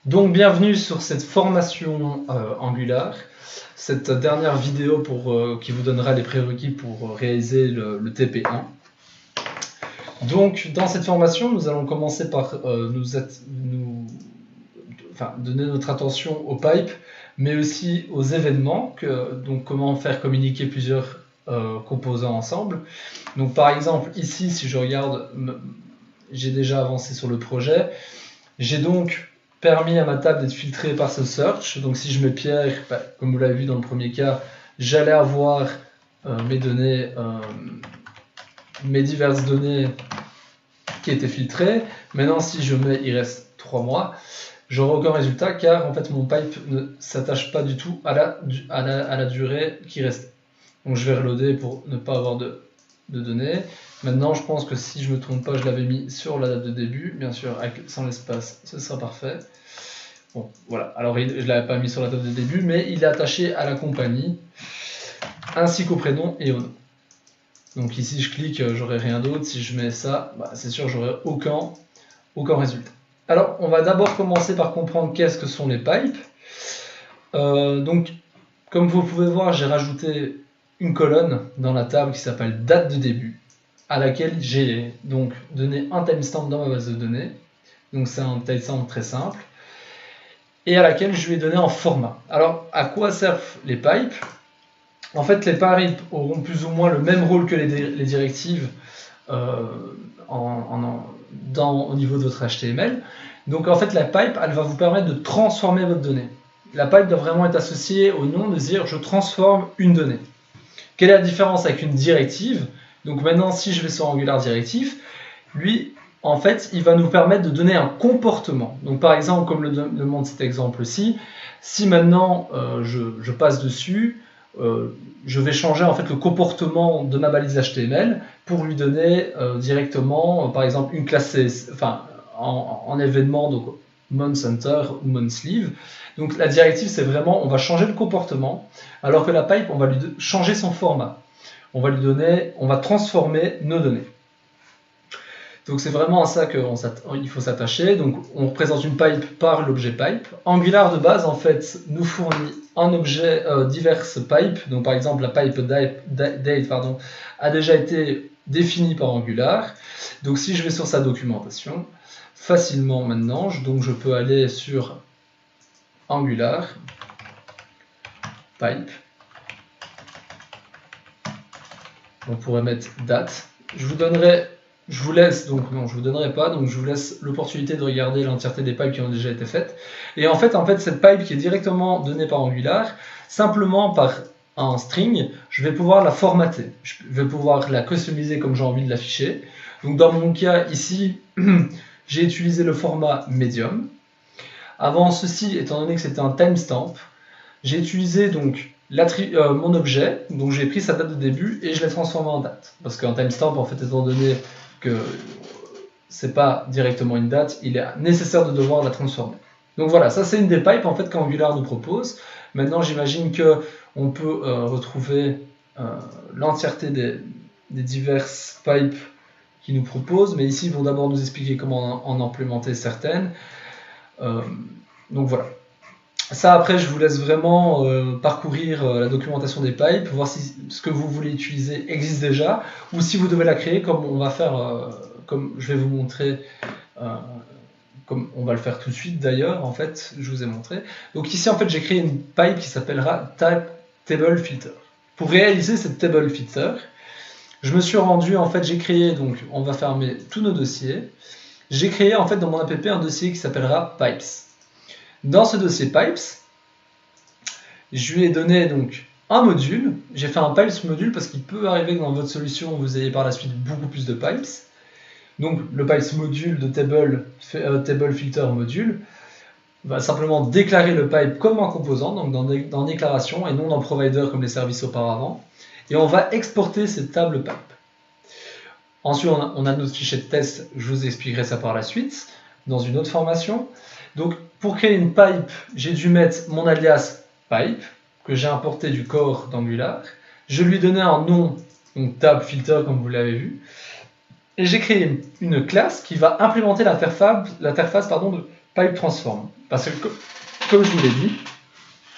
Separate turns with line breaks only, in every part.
Donc bienvenue sur cette formation Angular, cette dernière vidéo qui vous donnera les prérequis pour réaliser le TP1. Donc dans cette formation, nous allons commencer par donner notre attention aux pipes, mais aussi aux événements, donc comment faire communiquer plusieurs composants ensemble. Donc par exemple ici, si je regarde, j'ai déjà avancé sur le projet, j'ai donc permis à ma table d'être filtrée par ce search. Donc si je mets Pierre, comme vous l'avez vu dans le premier cas, j'allais avoir mes données, mes diverses données qui étaient filtrées. Maintenant si je mets il reste 3 mois, j'aurai aucun résultat car en fait mon pipe ne s'attache pas du tout à la durée qui restait. Donc je vais reloader pour ne pas avoir de données. Maintenant, je pense que si je ne me trompe pas, je l'avais mis sur la date de début. Bien sûr, sans l'espace, ce sera parfait. Bon, voilà. Alors, je ne l'avais pas mis sur la date de début, mais il est attaché à la compagnie, ainsi qu'au prénom et au nom. Donc ici, je clique, j'aurai rien d'autre. Si je mets ça, c'est sûr, j'aurai aucun résultat. Alors, on va d'abord commencer par comprendre qu'est-ce que sont les pipes. Donc, comme vous pouvez voir, j'ai rajouté une colonne dans la table qui s'appelle date de début, à laquelle j'ai donc donné un timestamp dans ma base de données. Donc c'est un timestamp très simple. Et à laquelle je lui ai donné un format. Alors à quoi servent les pipes? En fait, les pipes auront plus ou moins le même rôle que les directives au niveau de votre HTML. Donc en fait, la pipe, elle va vous permettre de transformer votre donnée. La pipe doit vraiment être associée au nom de dire je transforme une donnée. Quelle est la différence avec une directive? Donc maintenant, si je vais sur Angular Directive, lui, en fait, il va nous permettre de donner un comportement. Donc par exemple, comme le montre cet exemple-ci, si maintenant je passe dessus, je vais changer en fait le comportement de ma balise HTML pour lui donner directement, par exemple, une classe en événement, donc monthCenter ou monthSleeve. Donc la directive, c'est vraiment, on va changer le comportement, alors que la pipe, on va lui changer son format. On va transformer nos données. Donc c'est vraiment à ça qu'il faut s'attacher. Donc on représente une pipe par l'objet pipe. Angular de base en fait nous fournit un objet diverses pipes. Donc par exemple la pipe date a déjà été définie par Angular. Donc si je vais sur sa documentation, facilement maintenant, je peux aller sur Angular pipe. On pourrait mettre date. Je vous laisse, donc non, je vous donnerai pas, donc je vous laisse l'opportunité de regarder l'entièreté des pipes qui ont déjà été faites. Et en fait, cette pipe qui est directement donnée par Angular, simplement par un string, je vais pouvoir la formater. Je vais pouvoir la customiser comme j'ai envie de l'afficher. Donc dans mon cas ici, j'ai utilisé le format medium. Avant ceci, étant donné que c'était un timestamp, j'ai utilisé donc mon objet, donc j'ai pris sa date de début et je l'ai transformé en date. Parce qu'un timestamp, en fait, étant donné que c'est pas directement une date, il est nécessaire de devoir la transformer. Donc voilà, ça c'est une des pipes en fait qu'Angular nous propose. Maintenant, j'imagine qu'on peut retrouver l'entièreté des diverses pipes qu'il nous propose, mais ici ils vont d'abord nous expliquer comment en implémenter certaines. Donc voilà. Ça, après, je vous laisse vraiment parcourir la documentation des pipes, voir si ce que vous voulez utiliser existe déjà, ou si vous devez la créer, comme on va faire, comme je vais vous montrer, comme on va le faire tout de suite d'ailleurs, en fait, je vous ai montré. Donc ici, en fait, j'ai créé une pipe qui s'appellera Table Filter. Pour réaliser cette Table Filter, je me suis rendu, en fait, j'ai créé, donc on va fermer tous nos dossiers, j'ai créé, en fait, dans mon app, un dossier qui s'appellera Pipes. Dans ce dossier pipes, je lui ai donné donc un module. J'ai fait un pipes module parce qu'il peut arriver que dans votre solution, vous ayez par la suite beaucoup plus de pipes. Donc le pipes module de table filter module va simplement déclarer le pipe comme un composant, donc dans déclaration et non dans provider comme les services auparavant. Et on va exporter cette table pipe. Ensuite, on a notre fichier de test. Je vous expliquerai ça par la suite dans une autre formation. Donc, pour créer une pipe, j'ai dû mettre mon alias pipe, que j'ai importé du core d'Angular. Je lui ai donné un nom, donc tab filter comme vous l'avez vu. Et j'ai créé une classe qui va implémenter l'interface de pipe transform. Parce que, comme je vous l'ai dit,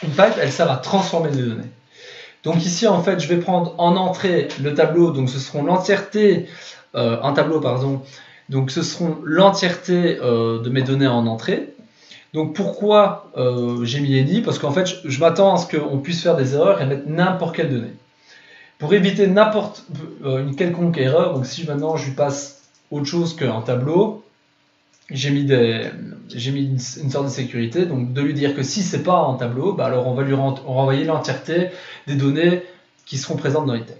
une pipe, elle sert à transformer des données. Donc ici, en fait, je vais prendre en entrée le tableau, donc ce seront l'entièreté, un tableau, pardon, donc ce seront l'entièreté de mes données en entrée. Donc pourquoi j'ai mis any? Parce qu'en fait, je m'attends à ce qu'on puisse faire des erreurs et mettre n'importe quelle donnée. Pour éviter n'importe une quelconque erreur, donc si maintenant je lui passe autre chose qu'un tableau, j'ai mis une sorte de sécurité, donc de lui dire que si c'est pas un tableau, bah alors on va lui renvoyer l'entièreté des données qui seront présentes dans l'item.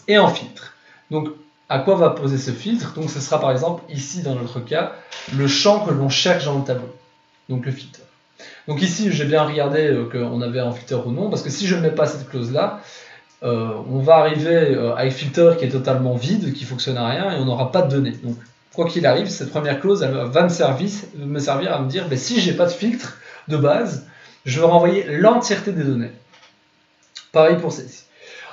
Et en filtre. Donc à quoi va poser ce filtre? Donc ce sera par exemple ici dans notre cas le champ que l'on cherche dans le tableau. Donc le filtre. Donc ici j'ai bien regardé qu'on avait un filter ou non, parce que si je ne mets pas cette clause là, on va arriver avec filter qui est totalement vide, qui ne fonctionne à rien et on n'aura pas de données. Donc quoi qu'il arrive, cette première clause elle va me servir à me dire ben, si j'ai pas de filtre de base, je vais renvoyer l'entièreté des données. Pareil pour celle-ci.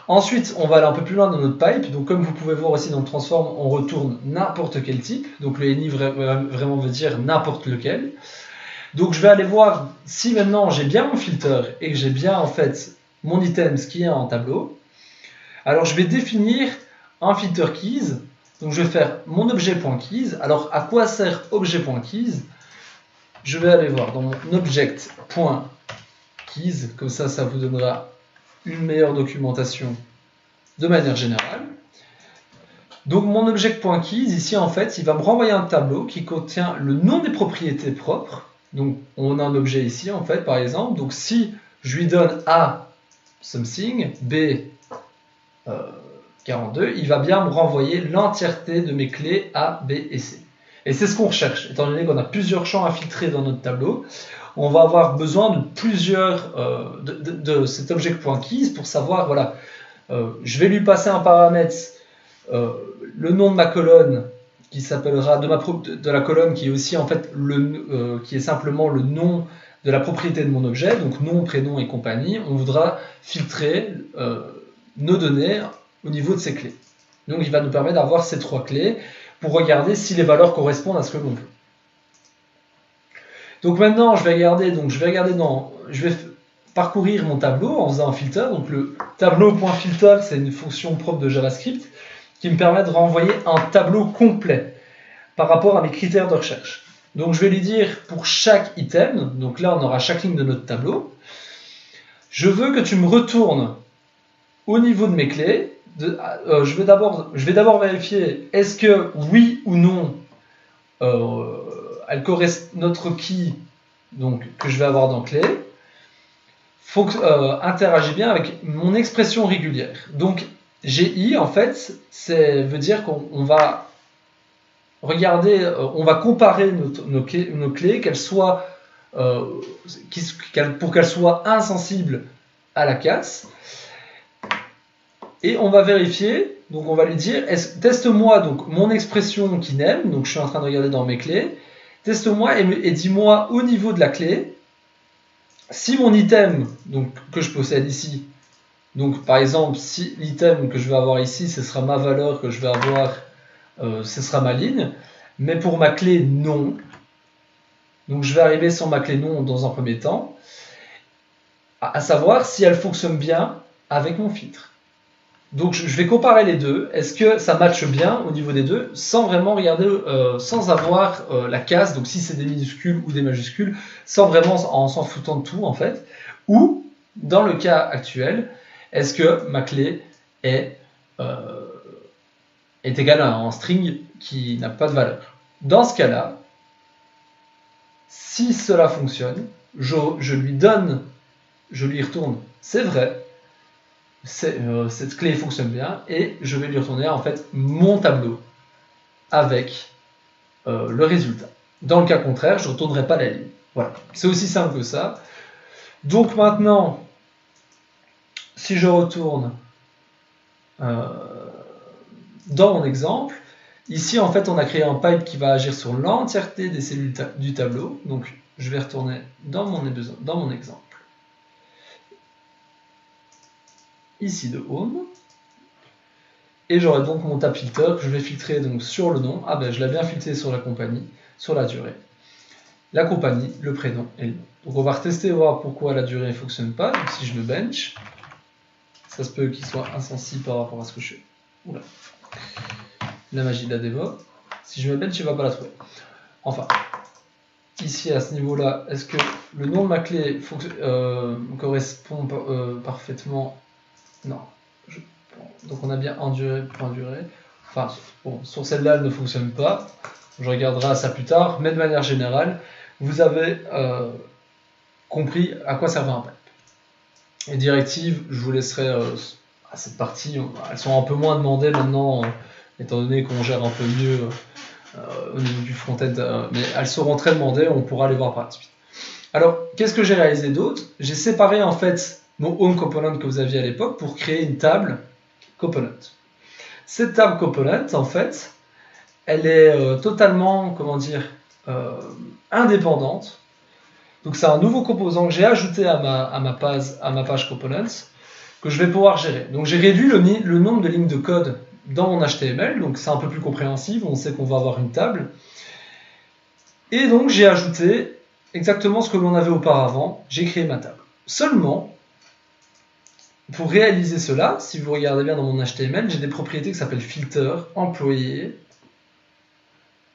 Ensuite, on va aller un peu plus loin dans notre pipe. Donc comme vous pouvez voir aussi dans le transform, on retourne n'importe quel type. Donc le any vraiment veut dire n'importe lequel. Donc je vais aller voir si maintenant j'ai bien mon filter et que j'ai bien en fait mon item, ce qui est en tableau. Alors je vais définir un filter keys. Donc je vais faire mon objet.keys. Alors à quoi sert objet.keys? Je vais aller voir dans mon object.keys, comme ça vous donnera une meilleure documentation de manière générale. Donc mon object.keys, ici en fait, il va me renvoyer un tableau qui contient le nom des propriétés propres. Donc on a un objet ici en fait, par exemple. Donc si je lui donne A something, B 42, il va bien me renvoyer l'entièreté de mes clés A, B et C. Et c'est ce qu'on recherche. Étant donné qu'on a plusieurs champs à filtrer dans notre tableau, on va avoir besoin de plusieurs de cet object.keys pour savoir, voilà, je vais lui passer un paramètre, le nom de ma colonne qui s'appellera de la colonne qui est aussi en fait qui est simplement le nom de la propriété de mon objet, donc nom, prénom et compagnie. On voudra filtrer nos données au niveau de ces clés. Donc il va nous permettre d'avoir ces trois clés pour regarder si les valeurs correspondent à ce que l'on veut. Donc maintenant je vais parcourir mon tableau en faisant un filter. Donc le tableau.filter, c'est une fonction propre de JavaScript qui me permet de renvoyer un tableau complet par rapport à mes critères de recherche. Donc je vais lui dire pour chaque item, donc là on aura chaque ligne de notre tableau, je veux que tu me retournes au niveau de mes clés. Je vais d'abord vérifier est-ce que oui ou non elle correspond notre key donc, que je vais avoir dans clé interagit bien avec mon expression régulière. Donc GI en fait veut dire qu'on va regarder, on va comparer nos clés, qu'elles soient pour qu'elles soient insensibles à la casse. Et on va vérifier, donc on va lui dire, teste-moi donc mon expression qui n'aime, donc je suis en train de regarder dans mes clés, teste-moi et dis-moi au niveau de la clé, si mon item donc, que je possède ici, donc par exemple, si l'item que je vais avoir ici, ce sera ma valeur que je vais avoir, ce sera ma ligne, mais pour ma clé non, donc je vais arriver sur ma clé non dans un premier temps, à savoir si elle fonctionne bien avec mon filtre. Donc je vais comparer les deux, est-ce que ça matche bien au niveau des deux, sans vraiment regarder, sans avoir la case, donc si c'est des minuscules ou des majuscules, sans vraiment en s'en foutant de tout en fait, ou dans le cas actuel, est-ce que ma clé est égale à un string qui n'a pas de valeur. Dans ce cas-là, si cela fonctionne, je lui retourne, c'est vrai, cette clé fonctionne bien, et je vais lui retourner en fait mon tableau avec le résultat. Dans le cas contraire, je ne retournerai pas la ligne. Voilà, c'est aussi simple que ça. Donc maintenant, si je retourne dans mon exemple, ici en fait on a créé un pipe qui va agir sur l'entièreté des cellules du tableau. Donc je vais retourner dans mon exemple. Ici de home, et j'aurai donc mon tab filter que je vais filtrer donc sur le nom. Ah ben je l'ai bien filtré sur la compagnie, sur la durée. la compagnie, le prénom et le nom. Donc on va retester voir pourquoi la durée ne fonctionne pas. Donc si je me bench, ça se peut qu'il soit insensible par rapport à ce que je fais. Oula. La magie de la démo. Si je me bench, il ne va pas la trouver. Enfin, ici à ce niveau-là, est-ce que le nom de ma clé correspond parfaitement? Non. Donc on a bien enduré, point durée. Enfin, bon, sur celle-là, elle ne fonctionne pas. Je regarderai ça plus tard. Mais de manière générale, vous avez compris à quoi servait un pipe. Les directives, je vous laisserai à cette partie. Elles sont un peu moins demandées maintenant, étant donné qu'on gère un peu mieux au niveau du front-end. Mais elles seront très demandées, on pourra les voir par la suite. Alors, qu'est-ce que j'ai réalisé d'autre? J'ai séparé en fait mon home component que vous aviez à l'époque pour créer une table component. Cette table component, en fait, elle est totalement, comment dire, indépendante. Donc c'est un nouveau composant que j'ai ajouté à ma page components que je vais pouvoir gérer. Donc j'ai réduit le nombre de lignes de code dans mon HTML, donc c'est un peu plus compréhensible, on sait qu'on va avoir une table. Et donc j'ai ajouté exactement ce que l'on avait auparavant, j'ai créé ma table. Seulement, pour réaliser cela, si vous regardez bien dans mon HTML, j'ai des propriétés qui s'appellent filter, employé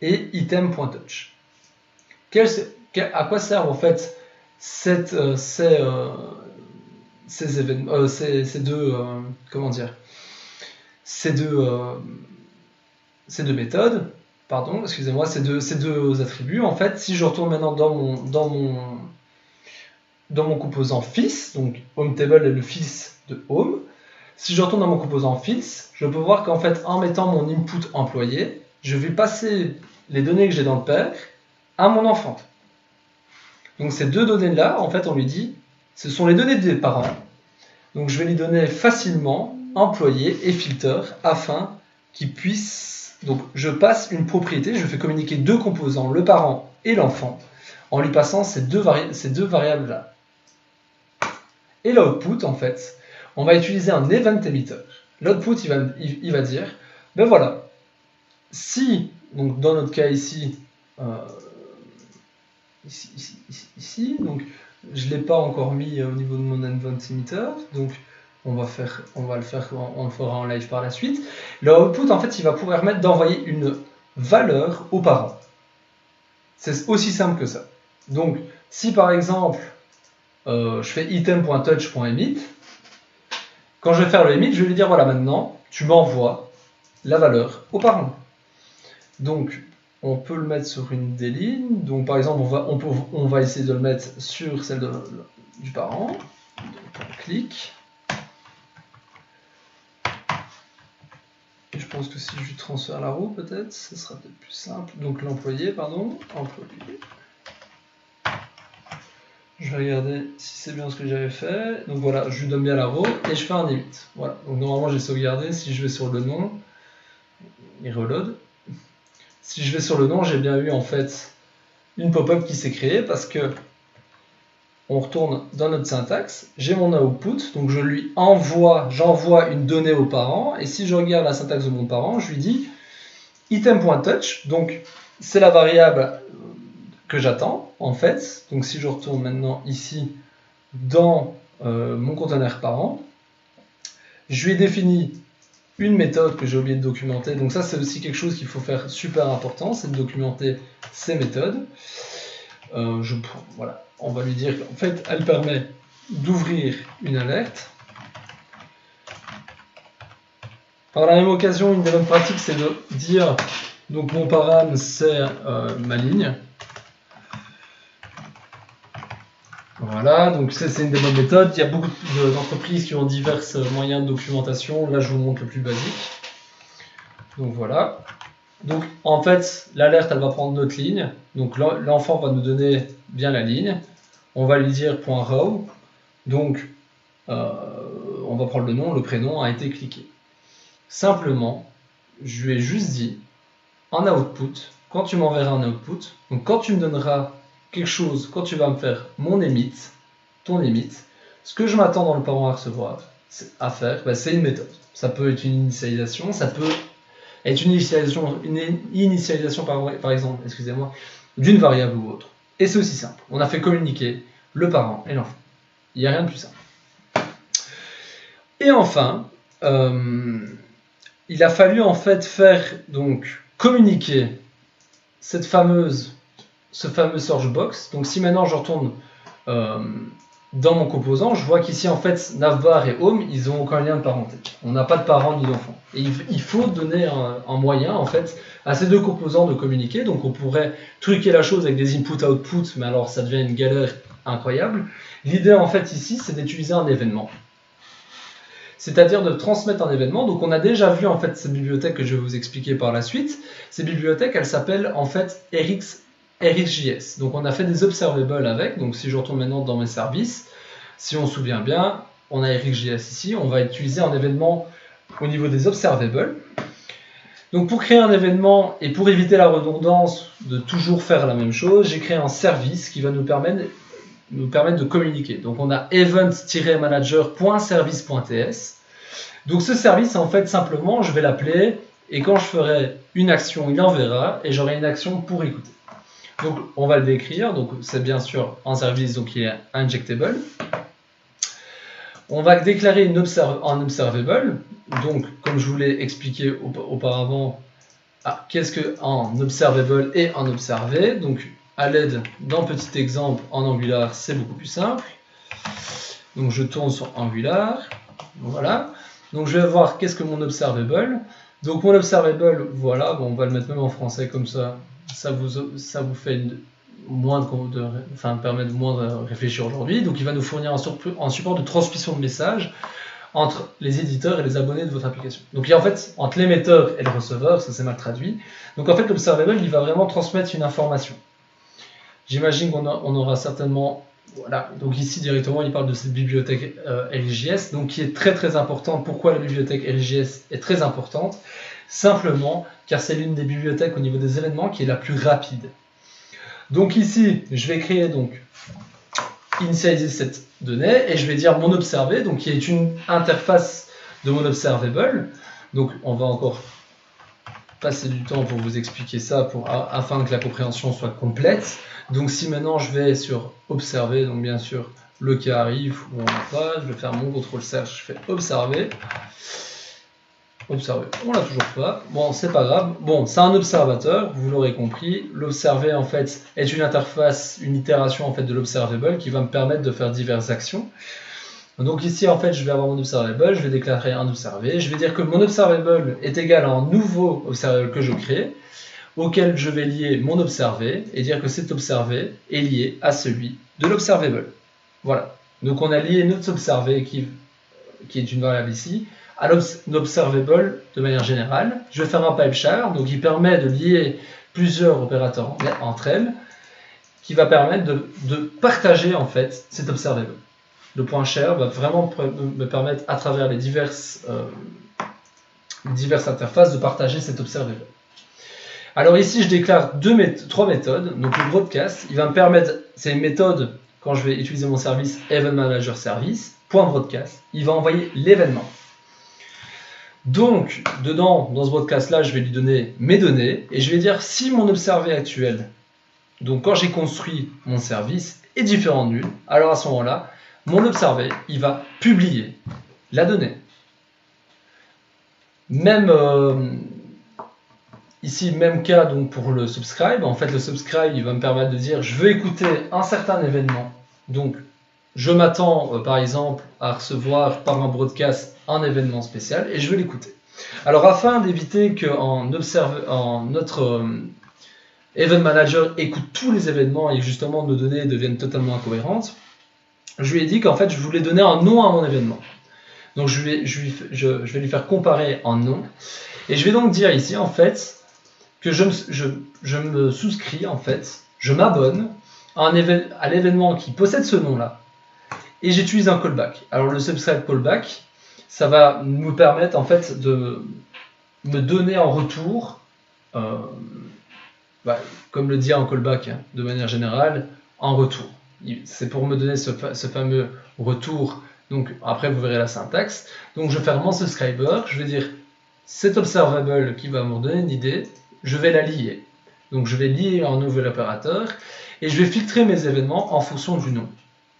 et item.touch. À quoi servent en fait ces deux méthodes, pardon, excusez-moi, ces deux attributs. En fait, si je retourne maintenant dans mon composant fils, donc homeTable est le fils de home. Si je retourne dans mon composant fils, je peux voir qu'en fait, en mettant mon input employé, je vais passer les données que j'ai dans le père à mon enfant. Donc ces deux données-là, en fait, on lui dit, ce sont les données des parents. Donc je vais lui donner facilement employé et filter afin qu'il puisse... Donc je passe une propriété, je fais communiquer deux composants, le parent et l'enfant, en lui passant ces deux variables-là. Et l'output, en fait, on va utiliser un event emitter. L'output, il va dire, ben voilà, si, donc dans notre cas ici, donc je ne l'ai pas encore mis au niveau de mon event emitter, donc on le fera en live par la suite. Le output, en fait, il va pouvoir permettre d'envoyer une valeur aux parents. C'est aussi simple que ça. Donc, si par exemple, je fais item.touch.emit, quand je vais faire le emit, je vais lui dire, voilà, maintenant, tu m'envoies la valeur aux parents. Donc, on peut le mettre sur une des lignes. Donc, par exemple, on va essayer de le mettre sur celle du parent. Donc, on clique. Et je pense que si je lui transfère la roue, peut-être, ce sera peut-être plus simple. Donc, l'employé, pardon. Employé. Je vais regarder si c'est bien ce que j'avais fait. Donc, voilà, je lui donne bien la roue et je fais un emit. Voilà. Donc, normalement, j'ai sauvegardé. Si je vais sur le nom, il reload. Si je vais sur le nom, j'ai bien eu en fait une pop-up qui s'est créée parce que on retourne dans notre syntaxe, j'ai mon output, donc j'envoie une donnée au parent, et si je regarde la syntaxe de mon parent, je lui dis item.touch, donc c'est la variable que j'attends en fait. Donc si je retourne maintenant ici dans mon conteneur parent, je lui ai défini une méthode que j'ai oublié de documenter. Donc ça, c'est aussi quelque chose qu'il faut faire super important, c'est de documenter ces méthodes. Voilà, on va lui dire qu'en fait, elle permet d'ouvrir une alerte. Par la même occasion, une des bonnes pratiques, c'est de dire, donc mon param, c'est ma ligne. Voilà, donc c'est une des bonnes méthodes. Il y a beaucoup d'entreprises qui ont divers moyens de documentation. Là, je vous montre le plus basique. Donc voilà. Donc en fait, l'alerte, elle va prendre notre ligne. Donc l'enfant va nous donner bien la ligne. On va lui dire .row. Donc on va prendre le nom, le prénom a été cliqué. Simplement, je lui ai juste dit en output, quand tu m'enverras un output, donc quand tu me donneras quelque chose, quand tu vas me faire mon emit, ton emit, ce que je m'attends dans le parent à recevoir, à faire, c'est une méthode. Ça peut être une initialisation, ça peut être une initialisation par exemple, excusez-moi, d'une variable ou autre. Et c'est aussi simple. On a fait communiquer le parent et l'enfant. Il n'y a rien de plus simple. Et enfin, il a fallu en fait faire donc communiquer ce fameux searchbox. Donc si maintenant je retourne dans mon composant, je vois qu'ici en fait navbar et home, ils n'ont aucun lien de parenté. On n'a pas de parents ni d'enfants. Et il faut donner un moyen en fait à ces deux composants de communiquer. Donc on pourrait truquer la chose avec des input-output, mais alors ça devient une galère incroyable. L'idée en fait ici, c'est d'utiliser un événement. C'est-à-dire de transmettre un événement. Donc on a déjà vu en fait cette bibliothèque que je vais vous expliquer par la suite. Ces bibliothèques, elles s'appellent en fait RxJS. Donc on a fait des observables avec. Donc si je retourne maintenant dans mes services, si on se souvient bien, on a RxJS ici. On va utiliser un événement au niveau des observables. Donc pour créer un événement et pour éviter la redondance de toujours faire la même chose, j'ai créé un service qui va nous permettre de communiquer. Donc on a event-manager.service.ts. Donc ce service, en fait, simplement, je vais l'appeler et quand je ferai une action, il enverra et j'aurai une action pour écouter. Donc on va le décrire. Donc c'est bien sûr un service donc qui est injectable. On va déclarer un observable. Donc comme je vous l'ai expliqué auparavant, qu'est-ce qu'un observable et un observé. Donc à l'aide d'un petit exemple en Angular, c'est beaucoup plus simple. Donc je tourne sur Angular. Voilà. Donc je vais voir qu'est-ce que mon observable. Donc mon observable, voilà, bon, on va le mettre même en français comme ça. Ça vous fait permet de moins réfléchir aujourd'hui. Donc il va nous fournir un support de transmission de messages entre les éditeurs et les abonnés de votre application. Donc il y a en fait entre l'émetteur et le receveur, ça c'est mal traduit. Donc en fait l'observable, il va vraiment transmettre une information. J'imagine qu'on aura certainement, voilà, donc ici directement il parle de cette bibliothèque RxJS, donc qui est très très importante. Pourquoi la bibliothèque RxJS est très importante? Simplement car c'est l'une des bibliothèques au niveau des événements qui est la plus rapide. Donc ici, je vais créer donc initialiser cette donnée et je vais dire mon observé, donc qui est une interface de mon observable. Donc on va encore passer du temps pour vous expliquer ça afin que la compréhension soit complète. Donc si maintenant je vais sur observer, donc bien sûr le qui arrive ou on n'a pas, je vais faire mon contrôle search, je fais observer. Observer, on l'a toujours pas. Bon, c'est pas grave. Bon, c'est un observateur, vous l'aurez compris. L'observer en fait est une interface, une itération en fait de l'observable qui va me permettre de faire diverses actions. Donc ici en fait je vais avoir mon observable, je vais déclarer un observé, je vais dire que mon observable est égal à un nouveau observable que je crée, auquel je vais lier mon observé et dire que cet observé est lié à celui de l'observable. Voilà. Donc on a lié notre observé qui est une variable ici à l'observable de manière générale. Je vais faire un pipe share, donc il permet de lier plusieurs opérateurs entre elles, qui va permettre de partager en fait cet observable. Le point share va vraiment me permettre à travers les diverses interfaces de partager cet observable. Alors ici je déclare trois méthodes. Donc le broadcast, il va me permettre, c'est une méthode quand je vais utiliser mon service Event Manager Service, .broadcast, il va envoyer l'événement. Donc, dans ce broadcast-là, je vais lui donner mes données et je vais dire si mon observé actuel, donc quand j'ai construit mon service, est différent de nul, alors à ce moment-là, mon observé, il va publier la donnée. Même ici, même cas donc pour le subscribe. En fait, le subscribe, il va me permettre de dire je veux écouter un certain événement. Donc, je m'attends par exemple à recevoir par un broadcast un événement spécial et je veux l'écouter. Alors afin d'éviter que notre Event Manager écoute tous les événements et que justement nos données deviennent totalement incohérentes, je lui ai dit qu'en fait je voulais donner un nom à mon événement. Donc je vais lui faire comparer un nom et je vais donc dire ici en fait que je me souscris en fait, je m'abonne à l'événement qui possède ce nom là. Et j'utilise un callback. Alors le subscribe callback, ça va me permettre en fait de me donner en retour, comme le dit un callback de manière générale, en retour. C'est pour me donner ce fameux retour. Donc après vous verrez la syntaxe. Donc je vais faire mon subscriber, je vais dire cet observable qui va me donner une idée, je vais la lier. Donc je vais lier un nouvel opérateur. et je vais filtrer mes événements en fonction du nom.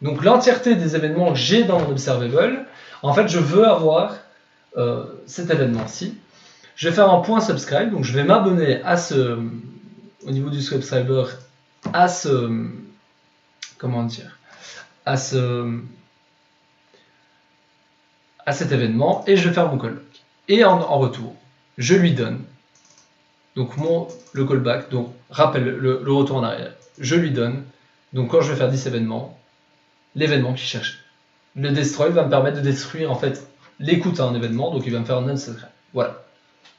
Donc l'entièreté des événements que j'ai dans mon observable, en fait, je veux avoir cet événement-ci. Je vais faire un point subscribe, donc je vais m'abonner à au niveau du subscriber, à à cet événement, et je vais faire mon callback. Et en retour, je lui donne donc le callback, donc rappel, le retour en arrière. Je lui donne, donc quand je vais faire 10 événements, l'événement qu'il cherche. Le destroy va me permettre de détruire en fait l'écoute à un événement, donc il va me faire un unsubscribe. Voilà.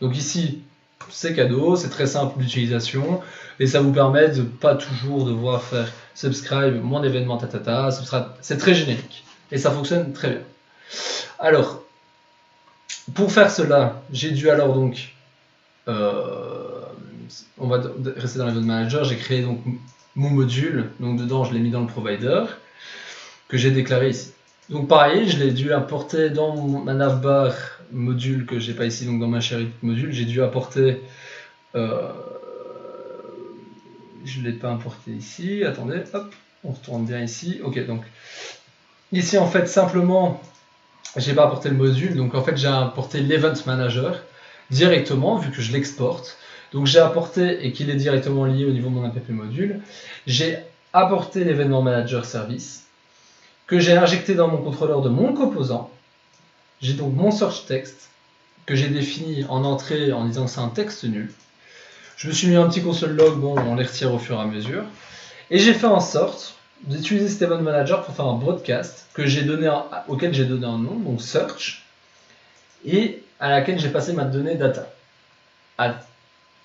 Donc ici, c'est cadeau, c'est très simple d'utilisation, et ça vous permet de pas toujours devoir faire subscribe, mon événement, c'est très générique, et ça fonctionne très bien. Alors, pour faire cela, j'ai dû alors donc, on va rester dans l'Event Manager, j'ai créé donc mon module, donc dedans je l'ai mis dans le provider, que j'ai déclaré ici. Donc pareil, je l'ai dû importer dans ma navbar module que j'ai pas ici, donc dans ma chérie module, j'ai dû apporter, je l'ai pas importé ici, attendez, hop, on retourne bien ici, ok, donc ici en fait simplement, j'ai pas apporté le module, donc en fait j'ai apporté l'Event Manager directement, vu que je l'exporte, donc j'ai apporté, et qu'il est directement lié au niveau de mon app module, j'ai apporté l'événement Manager Service, que j'ai injecté dans mon contrôleur de mon composant. J'ai donc mon search text que j'ai défini en entrée en disant que c'est un texte nul. Je me suis mis un petit console log, bon, on les retire au fur et à mesure. Et j'ai fait en sorte d'utiliser cet event manager pour faire un broadcast auquel j'ai donné un nom, donc search, et à laquelle j'ai passé ma donnée data.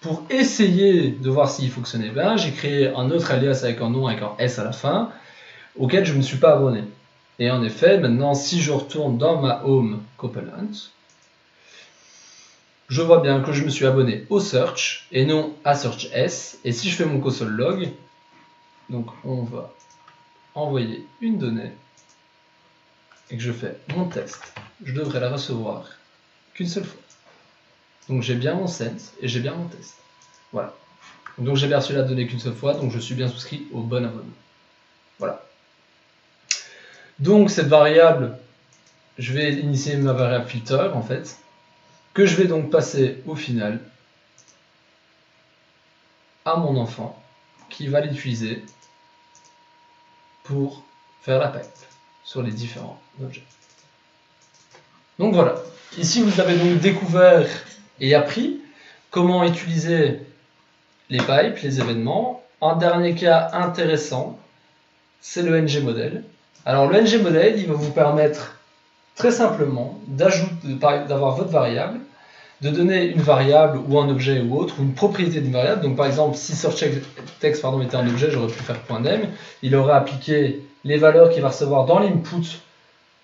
Pour essayer de voir s'il fonctionnait bien, j'ai créé un autre alias avec un nom avec un S à la fin, auquel je ne me suis pas abonné. Et en effet, maintenant, si je retourne dans ma home component, je vois bien que je me suis abonné au search et non à search S. Et si je fais mon console log, donc on va envoyer une donnée et que je fais mon test, je devrais la recevoir qu'une seule fois. Donc j'ai bien mon sense et j'ai bien mon test. Voilà. Donc j'ai bien reçu la donnée qu'une seule fois, donc je suis bien souscrit au bon abonnement. Voilà. Donc cette variable, je vais initier ma variable filter en fait, que je vais donc passer au final à mon enfant qui va l'utiliser pour faire la pipe sur les différents objets. Donc voilà, ici vous avez donc découvert et appris comment utiliser les pipes, les événements. Un dernier cas intéressant, c'est le ngModel. Alors le ngModel, il va vous permettre très simplement d'avoir votre variable, de donner une variable ou un objet ou autre, ou une propriété d'une variable. Donc par exemple, si searchText était un objet, j'aurais pu faire .name. Il aurait appliqué les valeurs qu'il va recevoir dans l'input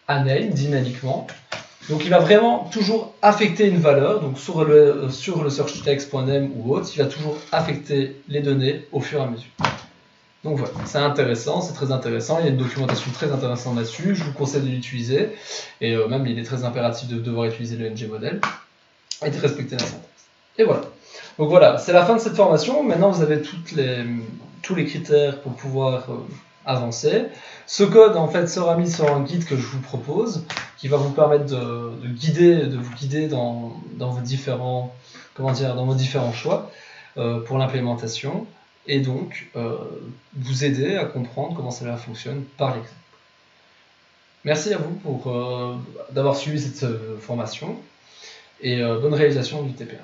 à name dynamiquement. Donc il va vraiment toujours affecter une valeur. Donc sur le searchText.name ou autre, il va toujours affecter les données au fur et à mesure. Donc voilà, c'est intéressant, c'est très intéressant, il y a une documentation très intéressante là-dessus, je vous conseille de l'utiliser, et même il est très impératif de devoir utiliser le ngModel et de respecter la syntaxe. Et voilà. Donc voilà, c'est la fin de cette formation, maintenant vous avez tous les critères pour pouvoir avancer. Ce code en fait sera mis sur un guide que je vous propose, qui va vous permettre de vous guider dans vos différents choix pour l'implémentation. Et donc vous aider à comprendre comment cela fonctionne par l'exemple. Merci à vous d'avoir suivi cette formation et bonne réalisation du TP1.